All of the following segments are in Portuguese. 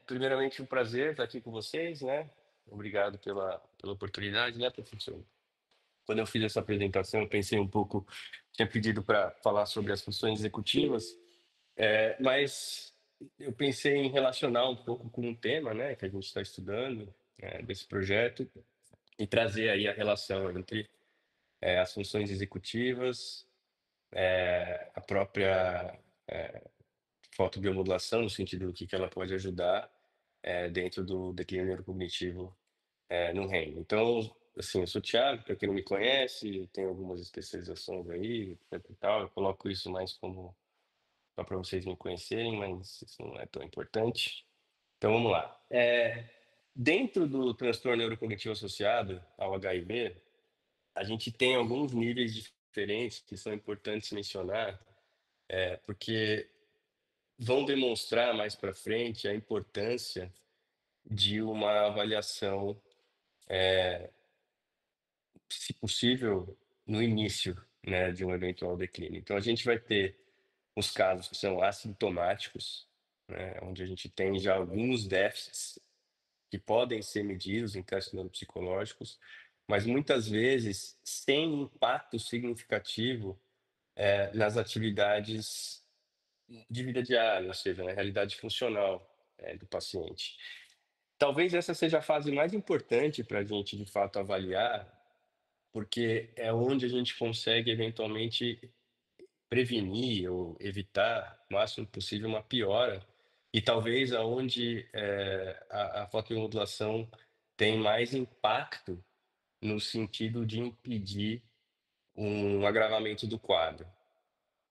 Primeiramente, um prazer estar aqui com vocês, né? Obrigado pela oportunidade, né, professor? Quando eu fiz essa apresentação, eu pensei um pouco, tinha pedido para falar sobre as funções executivas, mas eu pensei em relacionar um pouco com o tema, né, que a gente está estudando, desse projeto, e trazer aí a relação entre as funções executivas, a própria fotobiomodulação, no sentido do que ela pode ajudar dentro do declínio neurocognitivo no reino. Então, assim, eu sou o Thiago, para quem não me conhece, tenho algumas especializações aí, etc e tal. Eu coloco isso mais como só para vocês me conhecerem, mas isso não é tão importante. Então, vamos lá. Dentro do transtorno neurocognitivo associado ao HIV, a gente tem alguns níveis diferentes que são importantes mencionar, porque vão demonstrar mais para frente a importância de uma avaliação, se possível, no início, né, de um eventual declínio. Então, a gente vai ter os casos que são assintomáticos, né, onde a gente tem já alguns déficits que podem ser medidos em testes neuropsicológicos, mas muitas vezes sem impacto significativo nas atividades de vida diária, ou seja, na realidade funcional do paciente. Talvez essa seja a fase mais importante para a gente, de fato, avaliar, porque é onde a gente consegue eventualmente prevenir ou evitar o máximo possível uma piora, e talvez aonde a fotoiodulação tem mais impacto no sentido de impedir um agravamento do quadro.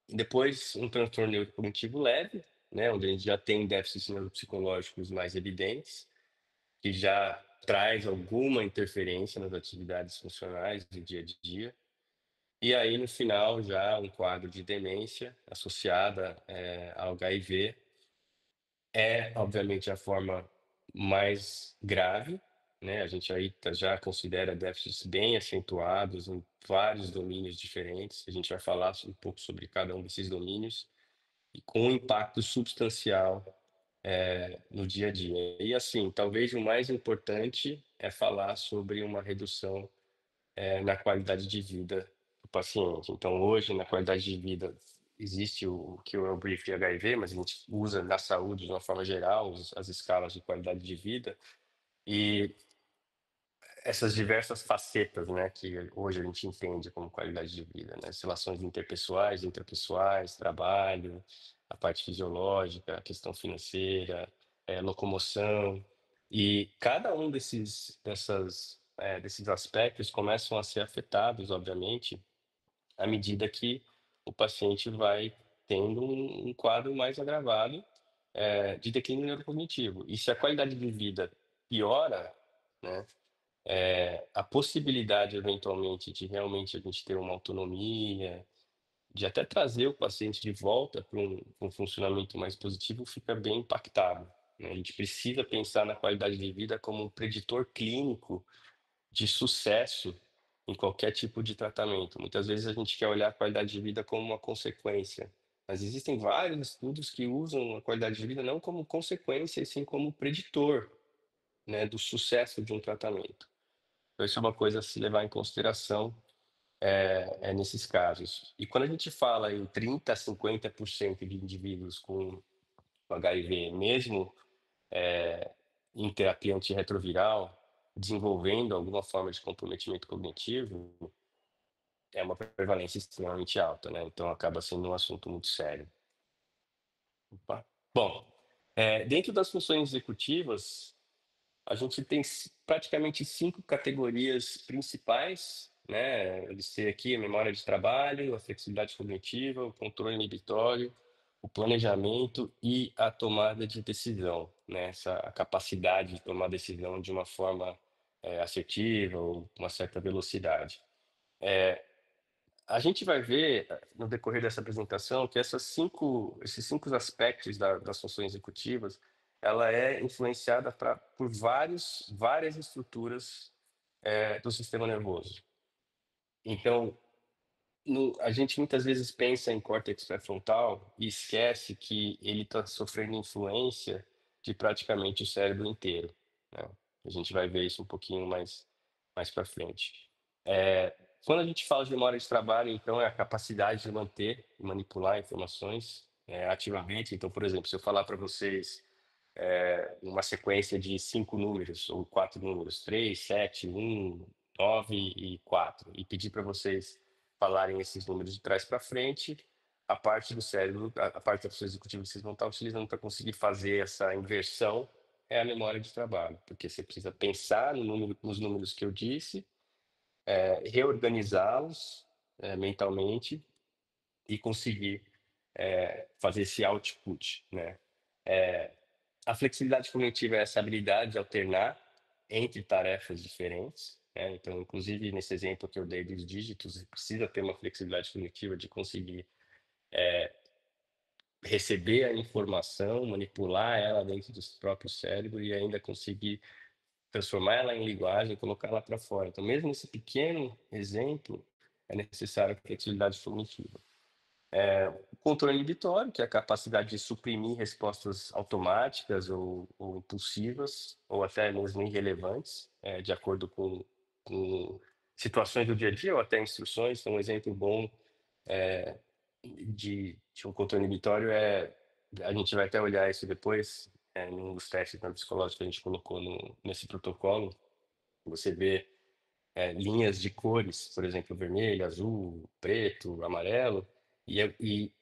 Depois, um transtorno neurocognitivo leve, né, onde a gente já tem déficits neuropsicológicos mais evidentes, que já traz alguma interferência nas atividades funcionais do dia a dia. E aí, no final, já um quadro de demência associada ao HIV obviamente, a forma mais grave, né? A gente aí já considera déficits bem acentuados em vários domínios diferentes. A gente vai falar um pouco sobre cada um desses domínios e com um impacto substancial no dia a dia. E assim, talvez o mais importante é falar sobre uma redução na qualidade de vida do paciente. Então, hoje, na qualidade de vida, existe o que é o brief de HIV, mas a gente usa na saúde de uma forma geral as escalas de qualidade de vida e essas diversas facetas, né, que hoje a gente entende como qualidade de vida, né, as relações interpessoais, intrapessoais, trabalho, a parte fisiológica, a questão financeira, locomoção, e cada um desses aspectos começam a ser afetados, obviamente, à medida que o paciente vai tendo um quadro mais agravado de declínio neurocognitivo. E se a qualidade de vida piora, né, a possibilidade, eventualmente, de realmente a gente ter uma autonomia, de até trazer o paciente de volta para um funcionamento mais positivo, fica bem impactado, né? A gente precisa pensar na qualidade de vida como um preditor clínico de sucesso em qualquer tipo de tratamento. Muitas vezes a gente quer olhar a qualidade de vida como uma consequência, mas existem vários estudos que usam a qualidade de vida não como consequência, e sim como preditor, né, do sucesso de um tratamento. Então, isso é uma coisa a se levar em consideração nesses casos. E quando a gente fala em 30 a 50% de indivíduos com HIV, mesmo em terapia antirretroviral, desenvolvendo alguma forma de comprometimento cognitivo, é uma prevalência extremamente alta, né? Então acaba sendo um assunto muito sério. Opa. Bom, dentro das funções executivas, a gente tem praticamente cinco categorias principais, né? Eu listei aqui a memória de trabalho, a flexibilidade cognitiva, o controle inibitório, o planejamento e a tomada de decisão, né? A capacidade de tomar decisão de uma forma assertiva ou com uma certa velocidade. A gente vai ver no decorrer dessa apresentação que esses cinco aspectos das funções executivas, ela é influenciada por várias estruturas do sistema nervoso. Então, a gente muitas vezes pensa em córtex pré-frontal e esquece que ele está sofrendo influência de praticamente o cérebro inteiro, né. A gente vai ver isso um pouquinho mais para frente. Quando a gente fala de memória de trabalho, então, é a capacidade de manter e manipular informações, ativamente. Então, por exemplo, se eu falar para vocês, uma sequência de 5 números ou 4 números, 3, 7, 1, 9 e 4, e pedir para vocês falarem esses números de trás para frente, a parte do cérebro, a parte da função executiva que vocês vão estar utilizando para conseguir fazer essa inversão é a memória de trabalho, porque você precisa pensar no número nos números que eu disse, reorganizá-los, mentalmente e conseguir, fazer esse output, né. A flexibilidade cognitiva é essa habilidade de alternar entre tarefas diferentes, né, então, inclusive, nesse exemplo que eu dei dos dígitos, você precisa ter uma flexibilidade cognitiva de conseguir receber a informação, manipular ela dentro do próprio cérebro e ainda conseguir transformar ela em linguagem e colocar ela para fora. Então, mesmo nesse pequeno exemplo, é necessária a flexibilidade cognitiva. O controle inibitório, que é a capacidade de suprimir respostas automáticas ou impulsivas, ou até mesmo irrelevantes, de acordo com situações do dia a dia ou até instruções. Então, um exemplo bom de um controle inibitório a gente vai até olhar isso depois, num dos testes psicológicos que a gente colocou nesse protocolo. Você vê linhas de cores, por exemplo, vermelho, azul, preto, amarelo, e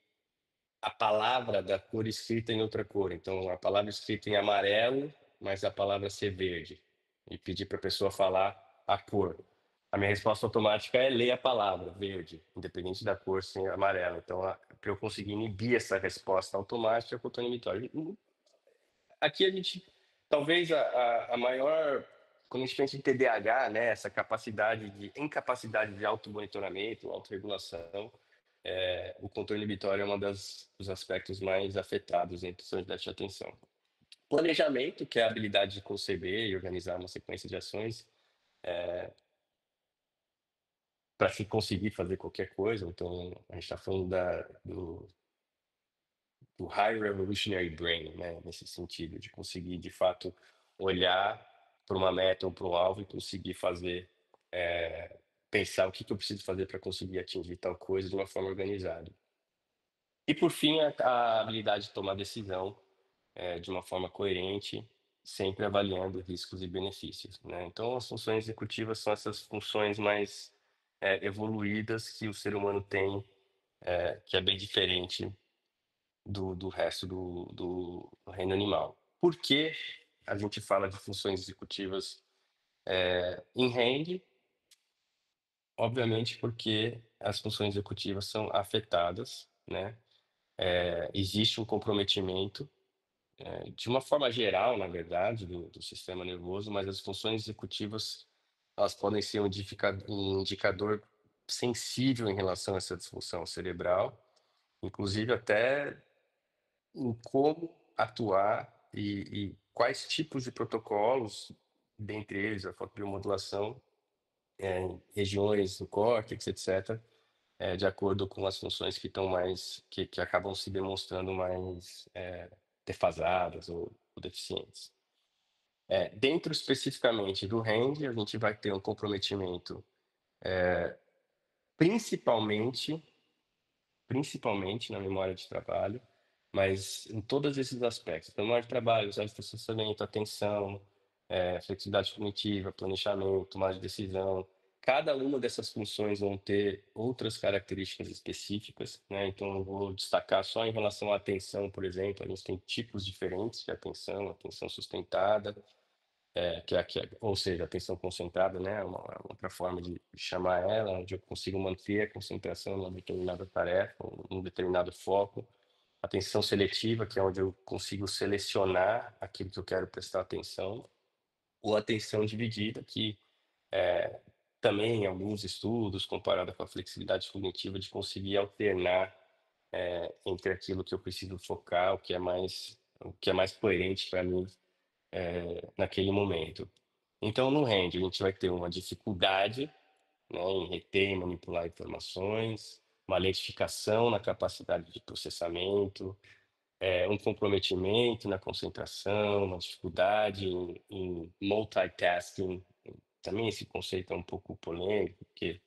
a palavra da cor escrita em outra cor. Então, a palavra escrita em amarelo, mas a palavra ser verde. E pedir para a pessoa falar a cor. A minha resposta automática é ler a palavra verde, independente da cor ser amarela. Então, para eu conseguir inibir essa resposta automática, eu estou inibitório. Aqui a gente, talvez a maior, quando a gente pensa em TDAH, né, essa incapacidade de automonitoramento, autorregulação, o controle inibitório é um dos aspectos mais afetados em questões de déficit de atenção. Planejamento, que é a habilidade de conceber e organizar uma sequência de ações para se conseguir fazer qualquer coisa. Então, a gente está falando do High Revolutionary Brain, né, nesse sentido, de conseguir, de fato, olhar para uma meta ou para um alvo e conseguir fazer, pensar o que que eu preciso fazer para conseguir atingir tal coisa de uma forma organizada. E, por fim, a habilidade de tomar decisão, de uma forma coerente, sempre avaliando riscos e benefícios, né. Então, as funções executivas são essas funções mais, evoluídas que o ser humano tem, que é bem diferente do resto do reino animal. Por que a gente fala de funções executivas, em Rand? Obviamente porque as funções executivas são afetadas, né, existe um comprometimento, de uma forma geral, na verdade, do sistema nervoso, mas as funções executivas, elas podem ser um indicador sensível em relação a essa disfunção cerebral, inclusive até em como atuar e quais tipos de protocolos, dentre eles a fotobiomodulação, em regiões do córtex, etcétera, de acordo com as funções que acabam se demonstrando mais, defasadas ou deficientes. Dentro especificamente do RAND, a gente vai ter um comprometimento, principalmente principalmente na memória de trabalho, mas em todos esses aspectos. Então, memória de trabalho, velocidade de processamento, atenção, flexibilidade cognitiva, planejamento, tomada de decisão. Cada uma dessas funções vão ter outras características específicas, né? Então, eu vou destacar só em relação à atenção, por exemplo, a gente tem tipos diferentes de atenção sustentada, ou seja, atenção concentrada, né, uma outra forma de chamar ela, onde eu consigo manter a concentração numa determinada tarefa, ou num determinado foco. Atenção seletiva, que é onde eu consigo selecionar aquilo que eu quero prestar atenção. Ou atenção dividida, que também em alguns estudos, comparada com a flexibilidade cognitiva, de conseguir alternar entre aquilo que eu preciso focar, o que é mais coerente para mim naquele momento. Então, no Rand, a gente vai ter uma dificuldade, né, em reter e manipular informações, uma lentificação na capacidade de processamento, um comprometimento na concentração, uma dificuldade em multitasking. Também esse conceito é um pouco polêmico, porque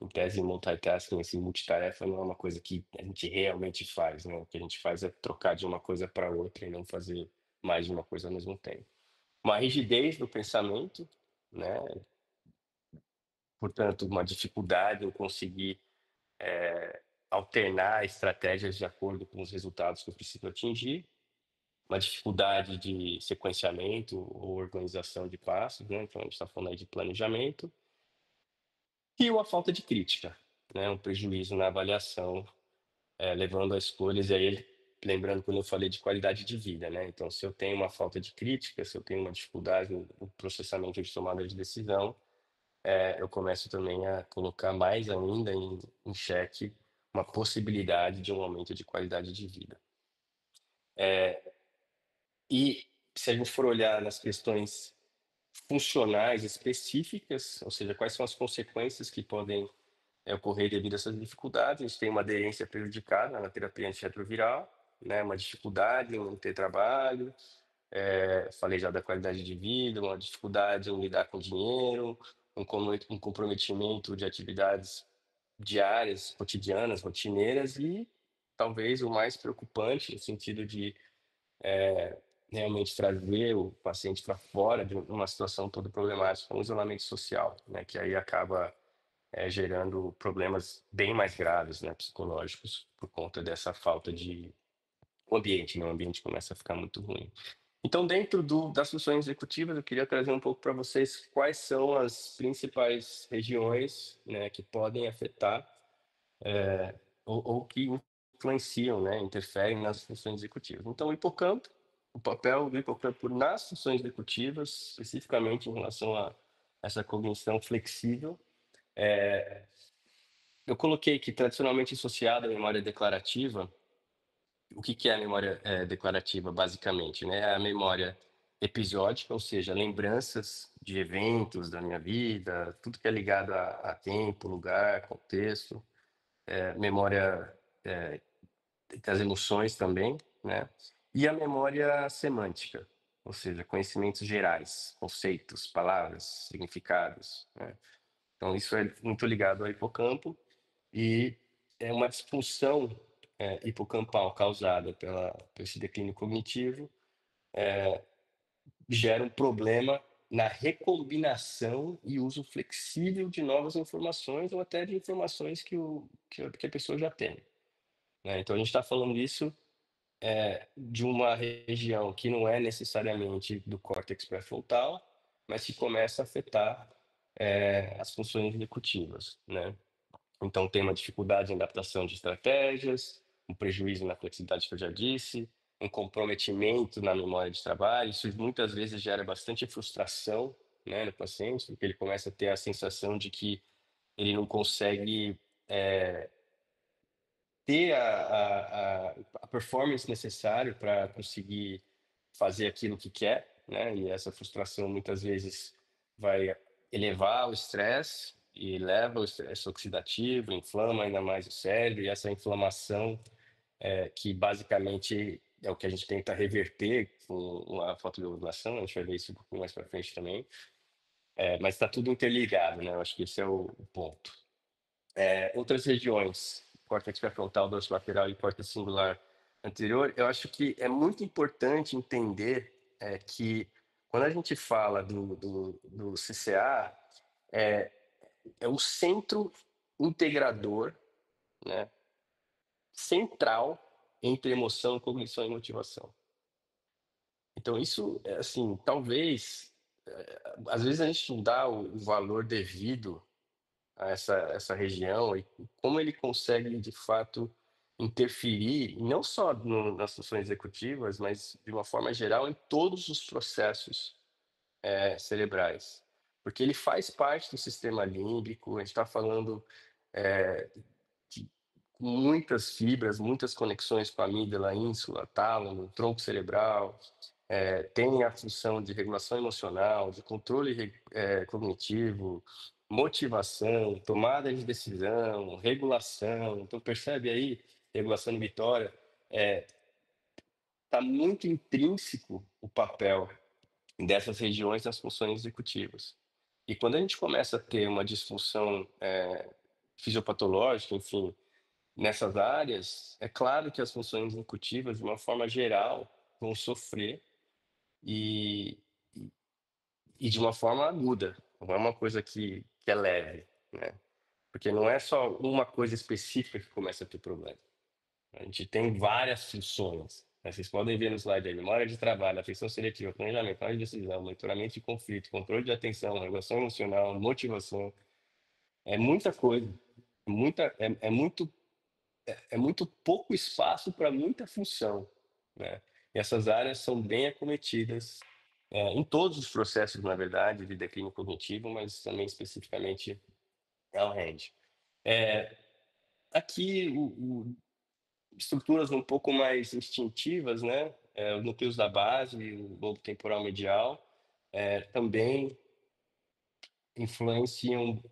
em tese multitasking, assim, multitarefa não é uma coisa que a gente realmente faz, né? O que a gente faz é trocar de uma coisa para outra e não fazer mais de uma coisa ao mesmo tempo. Uma rigidez do pensamento, né? Portanto, uma dificuldade em conseguir alternar estratégias de acordo com os resultados que eu preciso atingir, uma dificuldade de sequenciamento ou organização de passos, né? Então a gente está falando aí de planejamento, e uma falta de crítica, né? Um prejuízo na avaliação, levando a escolhas, e aí lembrando quando eu falei de qualidade de vida, né? Então, se eu tenho uma falta de crítica, se eu tenho uma dificuldade no processamento de tomada de decisão, eu começo também a colocar mais ainda em xeque uma possibilidade de um aumento de qualidade de vida. E se a gente for olhar nas questões funcionais específicas, ou seja, quais são as consequências que podem ocorrer devido a essas dificuldades, a gente tem uma aderência prejudicada na terapia antirretroviral, né, uma dificuldade em não ter trabalho, falei já da qualidade de vida, uma dificuldade em lidar com dinheiro, um comprometimento de atividades diárias, cotidianas, rotineiras e talvez o mais preocupante, no sentido de realmente trazer o paciente para fora de uma situação toda problemática, um isolamento social, né, que aí acaba gerando problemas bem mais graves, né, psicológicos, por conta dessa falta de o ambiente, né, o ambiente começa a ficar muito ruim. Então, dentro das funções executivas, eu queria trazer um pouco para vocês quais são as principais regiões, né, que podem afetar ou que influenciam, né, interferem nas funções executivas. Então, o papel do hipocampo nas funções executivas, especificamente em relação a essa cognição flexível, eu coloquei que tradicionalmente associada à memória declarativa. O que que é a memória, declarativa, basicamente, né? É a memória episódica, ou seja, lembranças de eventos da minha vida, tudo que é ligado a tempo, lugar, contexto, memória das emoções também, né? E a memória semântica, ou seja, conhecimentos gerais, conceitos, palavras, significados, né? Então isso é muito ligado ao hipocampo e é uma disfunção, hipocampal causada por esse declínio cognitivo, gera um problema na recombinação e uso flexível de novas informações ou até de informações que a pessoa já tem, né. Então a gente está falando isso, de uma região que não é necessariamente do córtex pré-frontal, mas que começa a afetar, as funções executivas, né. Então tem uma dificuldade em adaptação de estratégias, um prejuízo na flexibilidade que eu já disse, um comprometimento na memória de trabalho. Isso muitas vezes gera bastante frustração, né, no paciente, porque ele começa a ter a sensação de que ele não consegue ter a performance necessária para conseguir fazer aquilo que quer, né? E essa frustração muitas vezes vai elevar o estresse e leva o estresse oxidativo, inflama ainda mais o cérebro, e essa inflamação, que basicamente é o que a gente tenta reverter com a fotobiomodulação, a gente vai ver isso um pouco mais para frente também, mas está tudo interligado, né? Eu acho que esse é o ponto. Outras regiões, córtex pré-frontal, dorsolateral e córtex singular anterior, eu acho que é muito importante entender que quando a gente fala do CCA, é, é o centro integrador, né, central entre emoção, cognição e motivação. Então isso, assim, talvez, às vezes a gente não dá o valor devido a essa região e como ele consegue, de fato, interferir, e não só nas funções executivas, mas de uma forma geral em todos os processos cerebrais. Porque ele faz parte do sistema límbico, a gente está falando de muitas fibras, muitas conexões com a amígdala, ínsula, tálamo, tronco cerebral, tem a função de regulação emocional, de controle cognitivo, motivação, tomada de decisão, regulação. Então, percebe aí, regulação inibitória, está muito intrínseco o papel dessas regiões nas funções executivas. E quando a gente começa a ter uma disfunção, fisiopatológica, enfim, nessas áreas, é claro que as funções executivas, de uma forma geral, vão sofrer e e de uma forma aguda, não é uma coisa que é leve, né, porque não é só uma coisa específica que começa a ter problema. A gente tem várias funções, né, vocês podem ver no slide aí, memória de trabalho, atenção seletiva, planejamento, tomada de decisão, monitoramento de conflito, controle de atenção, regulação emocional, motivação, é muita coisa, muita é muito pouco espaço para muita função, né. E essas áreas são bem acometidas, em todos os processos, na verdade, de declínio cognitivo, mas também especificamente ao RED. Eh, aqui o estruturas um pouco mais instintivas, né, os núcleos da base, o lobo temporal medial, também influenciam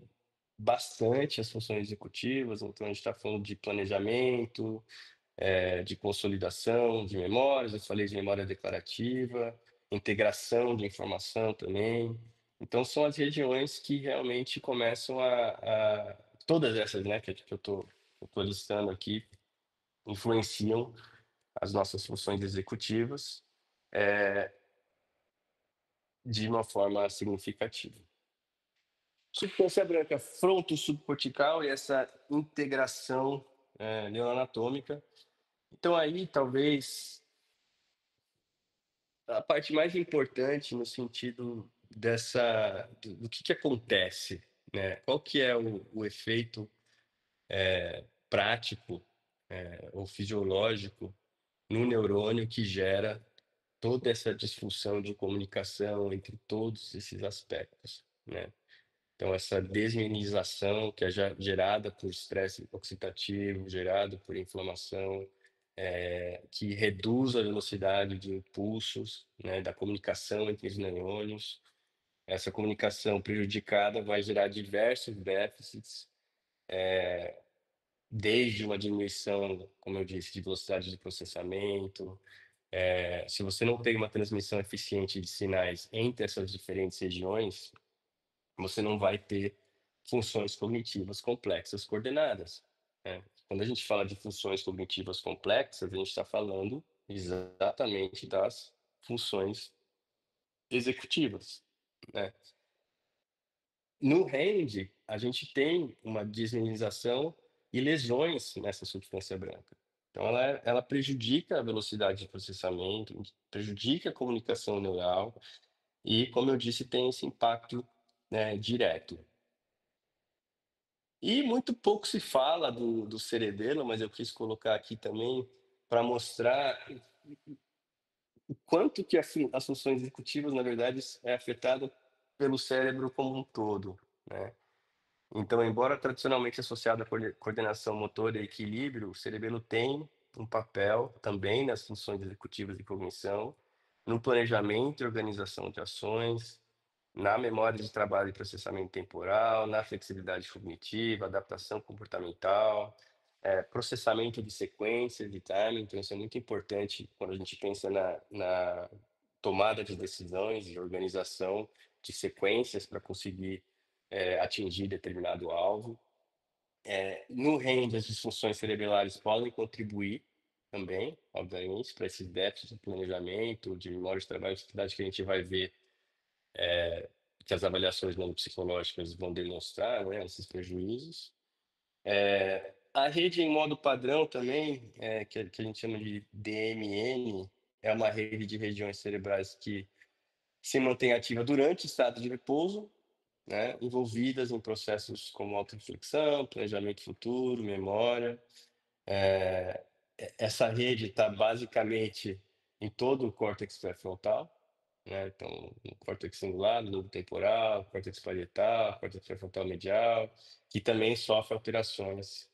bastante as funções executivas, então a gente está falando de planejamento, de consolidação de memórias, eu falei de memória declarativa, integração de informação também. Então são as regiões que realmente começam todas essas, né, que eu tô listando aqui, influenciam as nossas funções executivas, eh, de uma forma significativa. Substância branca fronto-subcortical e essa integração, neuroanatômica. Então aí talvez a parte mais importante no sentido do que acontece, né, qual que é o efeito, prático, ou fisiológico no neurônio que gera toda essa disfunção de comunicação entre todos esses aspectos, né. Então essa desmielinização que é gerada por estresse oxidativo, gerado por inflamação, que reduz a velocidade de impulsos, né, da comunicação entre os neurônios. Essa comunicação prejudicada vai gerar diversos déficits, desde uma diminuição, como eu disse, de velocidade de processamento. Se você não tem uma transmissão eficiente de sinais entre essas diferentes regiões, você não vai ter funções cognitivas complexas coordenadas, né. Quando a gente fala de funções cognitivas complexas, a gente está falando exatamente das funções executivas, né. No REND, a gente tem uma desmineralização e lesões nessa substância branca. Então ela prejudica a velocidade de processamento, prejudica a comunicação neural e, como eu disse, tem esse impacto, né, direto. E muito pouco se fala do cerebelo, mas eu quis colocar aqui também para mostrar o quanto que as funções executivas, na verdade, é afetada pelo cérebro como um todo, né. Então, embora tradicionalmente associado à coordenação motora e equilíbrio, o cerebelo tem um papel também nas funções executivas de cognição, no planejamento e organização de ações, na memória de trabalho e processamento temporal, na flexibilidade cognitiva, adaptação comportamental, processamento de sequências, de timing. Então, isso é muito importante quando a gente pensa na tomada de decisões e organização de sequências para conseguir atingir determinado alvo. No REM, as disfunções cerebelares podem contribuir também, obviamente, para esses déficits de planejamento, de memória de trabalho e atividade que a gente vai ver, que as avaliações neuropsicológicas vão demonstrar, né, esses prejuízos. A rede em modo padrão também, que a gente chama de DMN, é uma rede de regiões cerebrais que se mantém ativa durante o estado de repouso, né, envolvidas em processos como autorreflexão, planejamento futuro, memória. Essa rede está basicamente em todo o córtex pré-frontal, né, então no córtex cingulado, lobo temporal, córtex parietal, córtex pré-frontal medial, que também sofre alterações,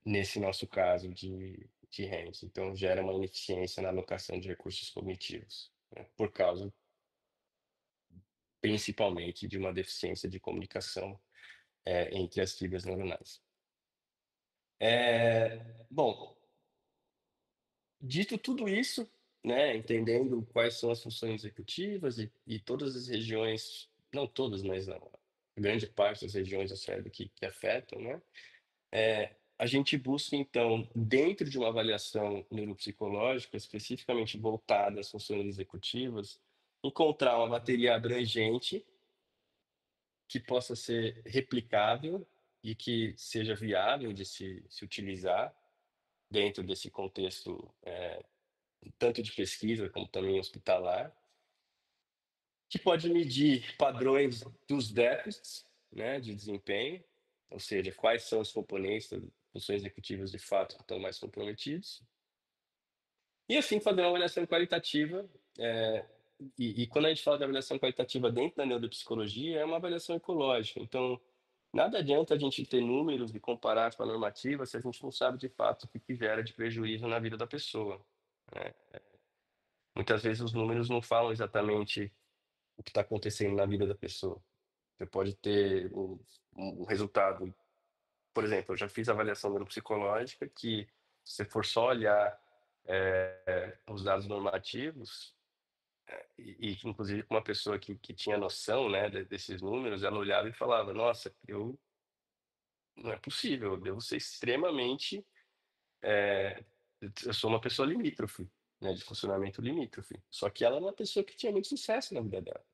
nesse nosso caso de REMs. Então gera uma ineficiência na alocação de recursos cognitivos, né, por causa principalmente de uma deficiência de comunicação, entre as fibras neuronais. Bom, Dito tudo isso, né, entendendo quais são as funções executivas e todas as regiões, não todas, mas a grande parte das regiões do cérebro que afetam, né, a gente busca então, dentro de uma avaliação neuropsicológica, especificamente voltada às funções executivas, encontrar uma bateria abrangente que possa ser replicável e que seja viável de se utilizar dentro desse contexto, tanto de pesquisa como também hospitalar, que pode medir padrões dos déficits, né, de desempenho, ou seja, quais são os componentes das funções executivas de fato que estão mais comprometidos, e assim fazer uma avaliação qualitativa. E quando a gente fala de avaliação qualitativa dentro da neuropsicologia, é uma avaliação ecológica. Então, nada adianta a gente ter números e comparar com a normativa se a gente não sabe de fato o que que gera de prejuízo na vida da pessoa, né? Muitas vezes os números não falam exatamente o que está acontecendo na vida da pessoa. Você pode ter um resultado, por exemplo, eu já fiz avaliação neuropsicológica que, se você for só olhar os dados normativos, e inclusive com uma pessoa que tinha noção, né, desses números, ela olhava e falava: Nossa, não é possível, eu devo ser extremamente. é, eu sou uma pessoa limítrofe, né, de funcionamento limítrofe. Só que ela é uma pessoa que tinha muito sucesso na vida dela.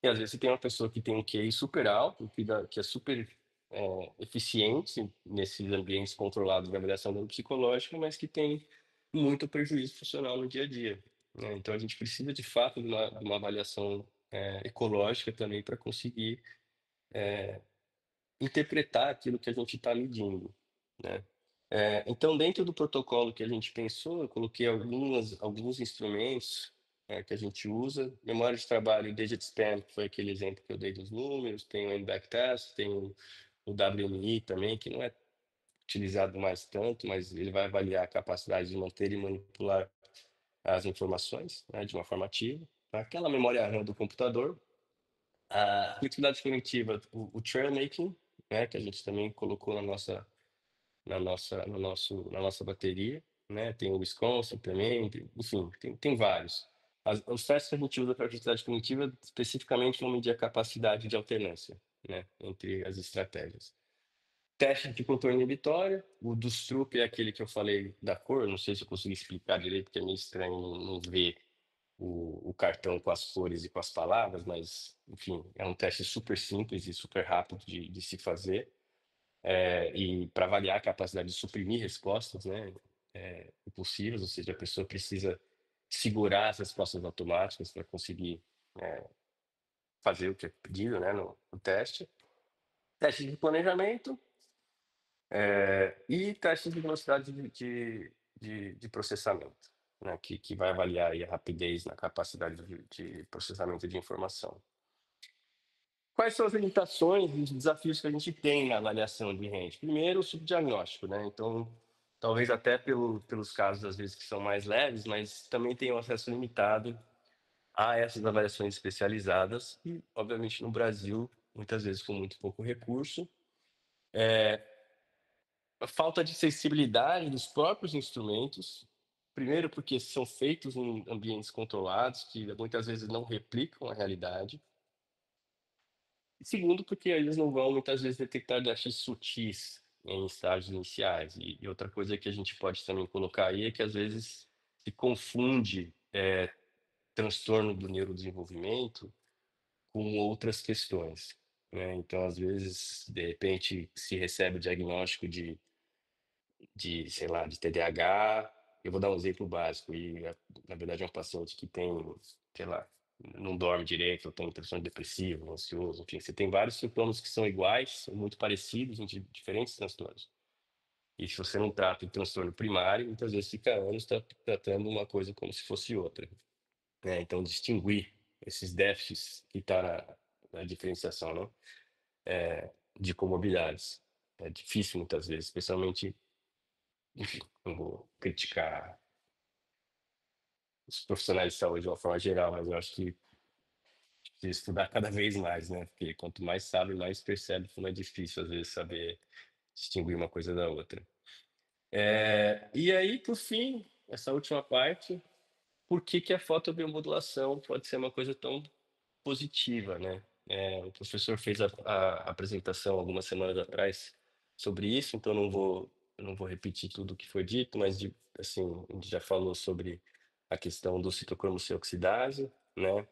E às vezes você tem uma pessoa que tem um QI super alto, que é super eficiente nesses ambientes controlados de avaliação neuropsicológica, mas que tem muito prejuízo funcional no dia a dia, né? Então a gente precisa de fato de uma avaliação ecológica também para conseguir interpretar aquilo que a gente está medindo, né? Então, dentro do protocolo que a gente pensou, eu coloquei alguns instrumentos que a gente usa. Memória de trabalho, DigitSpan, que foi aquele exemplo que eu dei dos números, tem o NBAC Test, tem o WMI também, que não é utilizado mais tanto, mas ele vai avaliar a capacidade de manter e manipular as informações, né, de uma forma ativa. Aquela memória RAM do computador, a flexibilidade cognitiva, o trail making, né, que a gente também colocou na nossa bateria, né? Tem o Wisconsin também, enfim, tem vários. Os testes que a gente usa para atividade cognitiva especificamente vão medir a capacidade de alternância, né, entre as estratégias. Teste de contorno inibitório, o do Stroop é aquele que eu falei da cor, não sei se eu consegui explicar direito, porque é meio estranho não ver o cartão com as cores e com as palavras, mas, enfim, é um teste super simples e super rápido de se fazer e para avaliar a capacidade de suprimir respostas, né, impulsivas, ou seja, a pessoa precisa segurar as respostas automáticas para conseguir fazer o que é pedido, né, no teste. Teste de planejamento e teste de velocidade de processamento, né, que vai avaliar aí a rapidez na capacidade de processamento de informação. Quais são as limitações e os desafios que a gente tem na avaliação de rende? Primeiro, o subdiagnóstico, né? Então, talvez até pelos casos, às vezes, que são mais leves, mas também tem um acesso limitado a essas avaliações especializadas e, obviamente, no Brasil, muitas vezes com muito pouco recurso. A falta de sensibilidade dos próprios instrumentos, primeiro porque são feitos em ambientes controlados, que muitas vezes não replicam a realidade. E segundo, porque eles não vão muitas vezes detectar déficits sutis em estágios iniciais. E outra coisa que a gente pode também colocar aí é que às vezes se confunde transtorno do neurodesenvolvimento com outras questões, né? Então, às vezes, de repente, se recebe o diagnóstico sei lá, de TDAH. Eu vou dar um exemplo básico, na verdade é um paciente que tem, sei lá, não dorme direito, ou tem transtorno depressivo, ansioso, enfim, você tem vários sintomas que são iguais, são muito parecidos em diferentes transtornos. E se você não trata o transtorno primário, muitas vezes fica anos tratando uma coisa como se fosse outra, né? Então, distinguir esses déficits que está na diferenciação, né? De comorbidades. É difícil muitas vezes, especialmente, enfim, não vou criticar os profissionais de saúde de uma forma geral, mas eu acho que precisa estudar cada vez mais, né? Porque quanto mais sabe, mais percebe como é difícil, às vezes, saber distinguir uma coisa da outra. E aí, por fim, essa última parte, por que que a fotobiomodulação pode ser uma coisa tão positiva, né? O professor fez a apresentação algumas semanas atrás sobre isso, então eu não vou repetir tudo o que foi dito, mas assim, a gente já falou sobre a questão do citocromo C oxidase, né?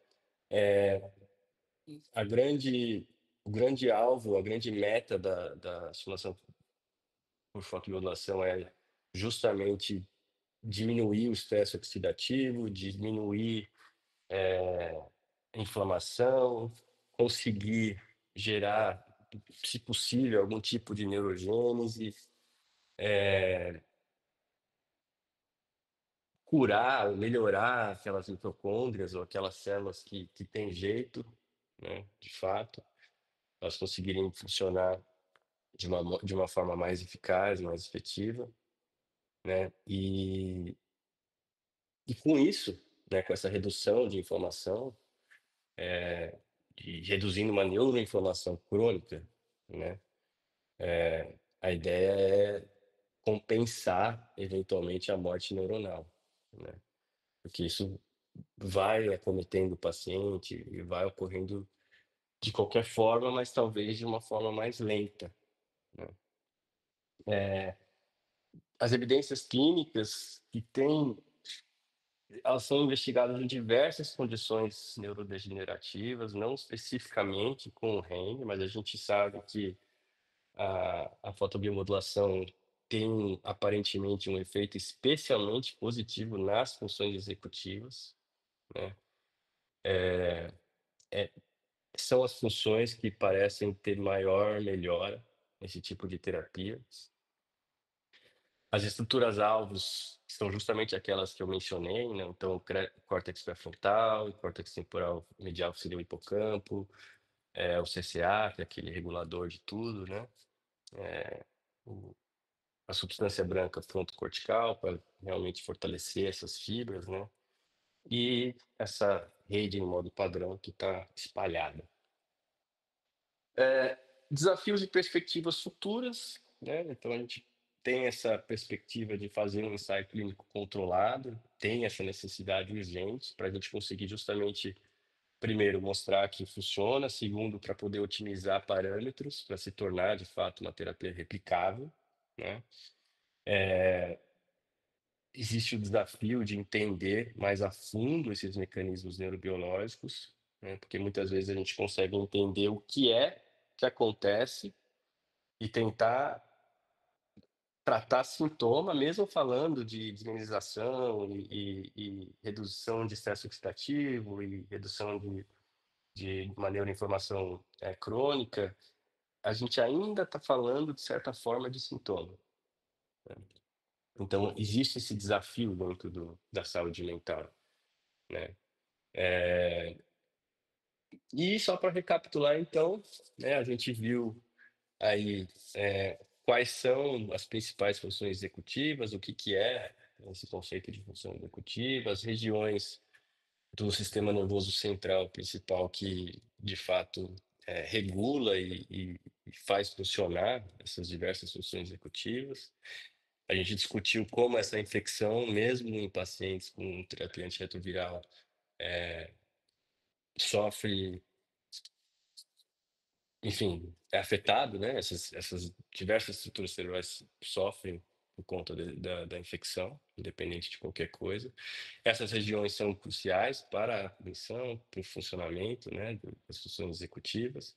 A grande, o grande alvo, a grande meta da estimulação por fotobiomodulação é justamente diminuir o estresse oxidativo, diminuir inflamação, conseguir gerar, se possível, algum tipo de neurogênese, curar ou melhorar aquelas mitocôndrias ou aquelas células que têm jeito, né, de fato, elas conseguirem funcionar de uma forma mais eficaz, mais efetiva, né? E com isso, né, com essa redução de inflamação, e reduzindo uma neuroinflamação crônica, né? A ideia é compensar eventualmente a morte neuronal, né? Porque isso vai acometendo o paciente e vai ocorrendo de qualquer forma, mas talvez de uma forma mais lenta, né? As evidências clínicas que têm, elas são investigadas em diversas condições neurodegenerativas, não especificamente com o REM, mas a gente sabe que a fotobiomodulação tem aparentemente um efeito especialmente positivo nas funções executivas, né? São as funções que parecem ter maior melhora nesse tipo de terapia. As estruturas alvos são justamente aquelas que eu mencionei, né? Então, córtex pré-frontal, córtex temporal medial que seria o hipocampo, o CCA, que é aquele regulador de tudo, né? O- a substância branca frontocortical para realmente fortalecer essas fibras, né? E essa rede em modo padrão que está espalhada. Desafios e perspectivas futuras, né? Então a gente tem essa perspectiva de fazer um ensaio clínico controlado, tem essa necessidade urgente para a gente conseguir justamente, primeiro, mostrar que funciona, segundo, para poder otimizar parâmetros para se tornar de fato uma terapia replicável, né? Existe o desafio de entender mais a fundo esses mecanismos neurobiológicos, né? Porque muitas vezes a gente consegue entender o que é que acontece e tentar tratar sintoma, mesmo falando de desminização e redução de estresse oxidativo e redução de uma neuroinflamação crônica, a gente ainda está falando, de certa forma, de sintoma. Então, existe esse desafio dentro da saúde mental, né? E só para recapitular, então, né, a gente viu aí quais são as principais funções executivas, o que que é esse conceito de função executiva, as regiões do sistema nervoso central principal que, de fato, regula e faz funcionar essas diversas funções executivas. A gente discutiu como essa infecção, mesmo em pacientes com terapia antirretroviral, sofre, enfim, é afetado, né? Essas diversas estruturas cerebrais sofrem por conta da infecção, independente de qualquer coisa. Essas regiões são cruciais para a cognição, para o funcionamento, né, das funções executivas.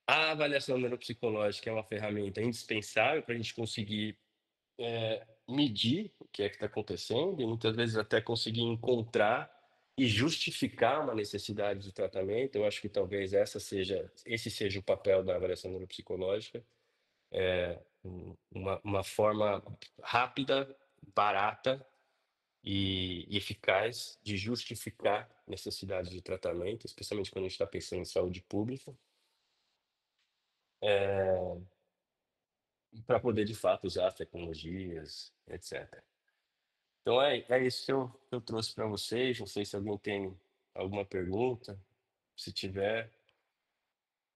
A avaliação neuropsicológica é uma ferramenta indispensável para a gente conseguir medir o que é que está acontecendo e muitas vezes até conseguir encontrar e justificar uma necessidade de tratamento. Eu acho que talvez esse seja o papel da avaliação neuropsicológica, uma forma rápida, barata e eficaz de justificar necessidade de tratamento, especialmente quando a gente está pensando em saúde pública, para poder de fato usar as tecnologias, etc. Então é isso que eu trouxe para vocês. Não sei se alguém tem alguma pergunta. Se tiver,